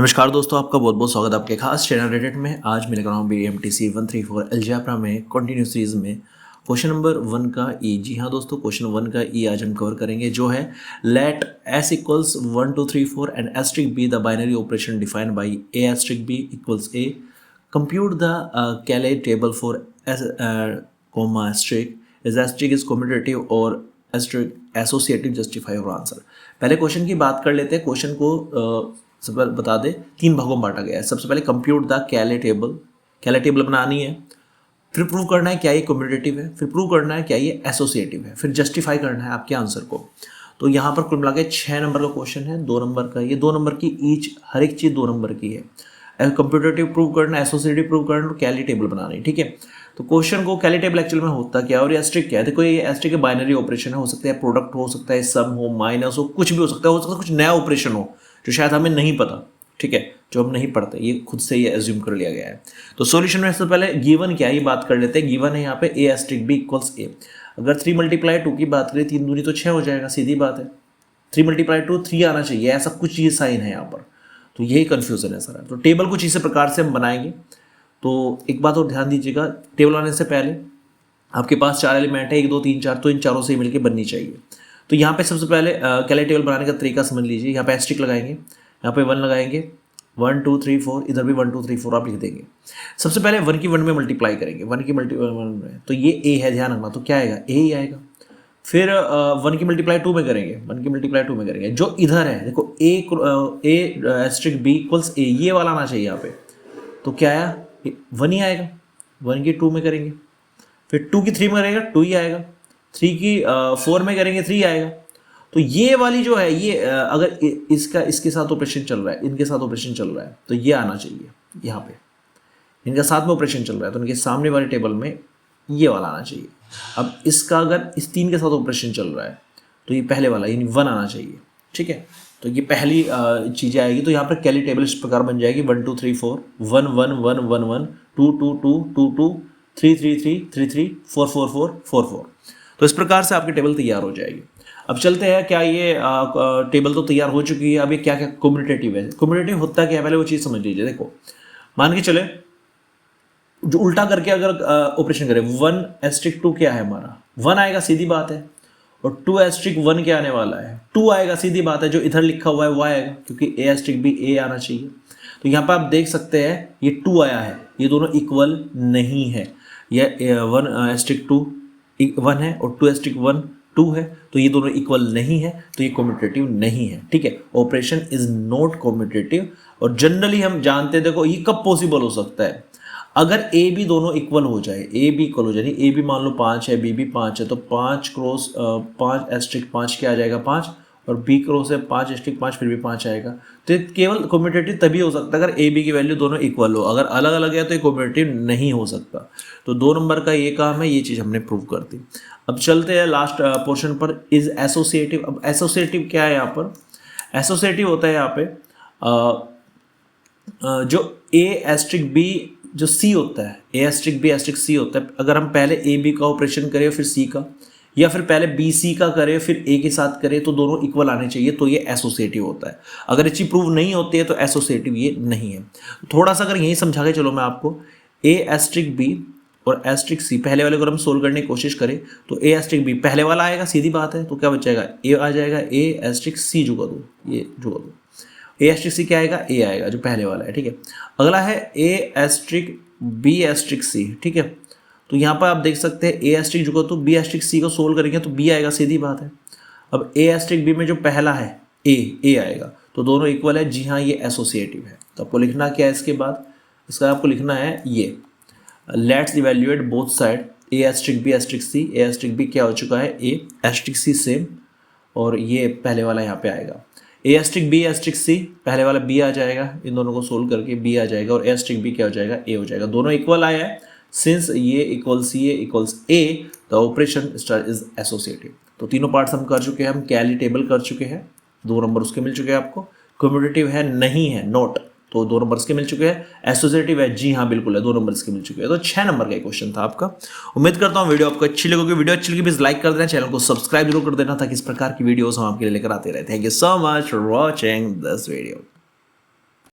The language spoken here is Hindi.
नमस्कार दोस्तों, आपका बहुत बहुत स्वागत है आपके खास चैनल रेडिट में। आज मैं लेकर आऊँ BMTC 134 अलजेब्रा में कंटिन्यू सीरीज में क्वेश्चन नंबर 1 का ई। जी हाँ दोस्तों, क्वेश्चन 1 का ई आज हम कवर करेंगे, जो है let s equals 1 2 3 4 and asterisk be the binary operation defined by a asterisk b equals a। Compute the Cayley table for s comma asterisk is asterisk is commutative और asterisk associative, justify your answer. पहले क्वेश्चन की बात कर लेते हैं। क्वेश्चन को सबसे पहले बता दे, 3 भागों में बांटा गया है। सबसे पहले कंप्यूट द कैले टेबल बनानी है, फिर प्रूव करना है क्या ये कम्यूटेटिव है, फिर प्रूव करना है क्या ये एसोसिएटिव है, फिर जस्टिफाई करना है आपके आंसर को। तो यहाँ पर कुल मिला के 6 नंबर का क्वेश्चन है, 2 नंबर का। ये 2 नंबर की ईच, हर एक चीज़ 2 नंबर की है। कंप्यूटेटिव प्रूव करना, एसोसिएटिव प्रूव करना और कैली टेबल बनानी, ठीक है। तो क्वेश्चन को कैली टेबल एक्चुअल में होता क्या है और ये एस्ट्रिक क्या है। देखो, ये एस्ट्रिक के बाइनरी ऑपरेशन हो सकता है, प्रोडक्ट हो सकता है, सम हो, माइनस हो, कुछ भी हो सकता है कुछ नया ऑपरेशन हो जो शायद हमें नहीं पता, ठीक है, जो हम नहीं पढ़ते, ये खुद से ये एज्यूम कर लिया गया है। तो सॉल्यूशन में सबसे पहले गिवन क्या है ये बात कर लेते हैं। गिवन है यहाँ पे a asterisk b equals a। अगर 3 × 2 की बात करें, 3 दूनी तो 6 हो जाएगा, सीधी बात है। 3 × 2 3 आना चाहिए, ऐसा कुछ ये साइन है यहाँ पर, तो यही कन्फ्यूजन है सारा। तो टेबल कुछ इसी प्रकार से हम बनाएंगे। तो एक बात और ध्यान दीजिएगा, टेबल बनाने से पहले आपके पास 4 एलिमेंट है, 1 2 3 4, तो इन चारों से मिलकर बननी चाहिए। तो यहाँ पे सबसे पहले कैले टेबल बनाने का तरीका समझ लीजिए। यहाँ पे एस्ट्रिक लगाएंगे, यहाँ पे 1 लगाएंगे, 1 2 3 4, इधर भी 1 2 3 4 आप लिख देंगे। सबसे पहले 1 की 1 में मल्टीप्लाई करेंगे, 1 की मल्टीप्लाई में, तो ये a है, ध्यान रखना, तो क्या आएगा, a ही आएगा। फिर 1 की मल्टीप्लाई 2 में करेंगे, 1 की मल्टीप्लाई 2 में करेंगे, जो इधर है देखो a asterisk b equals a, ये वाला आना चाहिए यहाँ पे। तो क्या आया, 1 ही आएगा। 1 की 2 में करेंगे, फिर 2 की 3 में करेगा, 2 ही आएगा। 3 की 4 में करेंगे, 3 आएगा। तो ये वाली जो है, ये अगर इसके साथ ऑपरेशन चल रहा है, इनके साथ ऑपरेशन चल रहा है, तो ये आना चाहिए यहाँ पे। इनका साथ में ऑपरेशन चल रहा है तो इनके सामने वाले टेबल में ये वाला आना चाहिए। अब इसका अगर इस 3 के साथ ऑपरेशन चल रहा है तो ये पहले वाला यानी 1 आना चाहिए, ठीक है। तो ये पहली चीज़ें आएगी। तो यहाँ पर कैली टेबल इस प्रकार बन जाएगी, 1 2 3 4, 1 1 1 1 1, 2 2 2 2 2, 3 3 3 3 3, 4 4 4 4 4। तो इस प्रकार से आपकी टेबल तैयार हो जाएगी। अब चलते हैं, क्या ये टेबल तो तैयार हो चुकी है, अब ये क्या क्या कम्यूटेटिव है। कम्यूटेटिव होता क्या है, पहले वो चीज़ समझ लीजिए। देखो, मान के चले जो उल्टा करके अगर ऑपरेशन करें, 1 एस्ट्रिक 2 क्या है हमारा, 1 आएगा, सीधी बात है। और 2 एस्ट्रिक 1 क्या आने वाला है, 2 आएगा, सीधी बात है। जो इधर लिखा हुआ है वो आएगा, क्योंकि a एस्ट्रिक b a आना चाहिए। तो यहाँ पर आप देख सकते हैं ये 2 आया है, ये दोनों इक्वल नहीं है। यह 1 एस्ट्रिक 2 1 है और 2 एस्ट्रिक 1 2 है, तो ये दोनों इक्वल नहीं है, तो ये कम्यूटेटिव नहीं है, ठीक है। Operation is not commutative. और जनरली हम जानते हैं, देखो ये कब पॉसिबल हो सकता है, अगर a b दोनों इक्वल हो जाए, a b इक्वल हो जाए, a b मान लो 5 है, b भी 5 है, तो 5 क्रॉस 5 एस्ट्रिक 5 क्या आ जाएगा, 5, और b क्रॉस है 5 एस्ट्रिक 5, फिर भी 5 आएगा। तो केवल कम्यूटेटिव तभी हो सकता है अगर a b की वैल्यू दोनों इक्वल हो। अगर अलग अलग है तो ये कम्यूटेटिव नहीं हो सकता। तो 2 नंबर का ये काम है, ये चीज़ हमने प्रूव कर दी। अब चलते हैं लास्ट पोर्शन पर, इज एसोसिएटिव। अब एसोसिएटिव क्या है यहाँ पर, एसोसिएटिव होता है यहाँ पे जो a एस्ट्रिक b जो c होता है, a asterisk b asterisk c होता है। अगर हम पहले a b का ऑपरेशन करें फिर c का, या फिर पहले b c का करें फिर a के साथ करें, तो दोनों इक्वल आने चाहिए, तो ये एसोसिएटिव होता है। अगर ये चीज़ प्रूव नहीं होती है तो एसोसिएटिव ये नहीं है। थोड़ा सा अगर यही समझा के चलो मैं आपको, a एस्ट्रिक b और एस्ट्रिक c, पहले वाले को हम सोल्व करने की कोशिश करें तो a एस्ट्रिक b पहले वाला आएगा, सीधी बात है। तो क्या बचेगा, a आ जाएगा, a एस्ट्रिक c जुगा दो, ये जुगा दो, a एस्ट्रिक c क्या आएगा, a आएगा जो पहले वाला है, ठीक है। अगला है a asterisk b asterisk c, ठीक है। तो यहाँ पर आप देख सकते हैं a एस्ट्रिक जुगा तो b एस्ट्रिक c को सोल्व करेंगे तो b आएगा, सीधी बात है। अब a एस्ट्रिक b में जो पहला है a आएगा, तो दोनों इक्वल है। जी हाँ, ये एसोसिएटिव है। तो आपको लिखना क्या है इसके बाद, इसका आपको लिखना है ये, let's evaluate both side, a asterisk b asterisk c। a asterisk b क्या हो चुका है, a एस्ट्रिक c सेम, और ये पहले वाला यहाँ पे आएगा। a asterisk b asterisk c, पहले वाला b आ जाएगा, इन दोनों को सोल्व करके b आ जाएगा, और a एस्ट्रिक b क्या हो जाएगा, a हो जाएगा। दोनों इक्वल आया है। सिंस ये इक्वल्स ये equals a, the operation star is associative. तो तीनों पार्ट्स हम कर चुके हैं, हम कैली टेबल कर चुके हैं, 2 नंबर उसके मिल चुके हैं आपको। कम्यूटेटिव है, नहीं है, नॉट, तो 2 नंबर के मिल चुके हैं। एसोसिएटिव है, जी हाँ बिल्कुल है, 2 नंबर के मिल चुके हैं। तो 6 नंबर का क्वेश्चन था आपका। उम्मीद करता हूँ वीडियो आपको अच्छी लगेगी। वीडियो अच्छी लगी प्लीज लाइक कर देना, चैनल को सब्सक्राइब जरूर कर देना, ताकि इस प्रकार की वीडियोस हम आपके लिए लेकर आते रहे। Thank you so much for watching this video.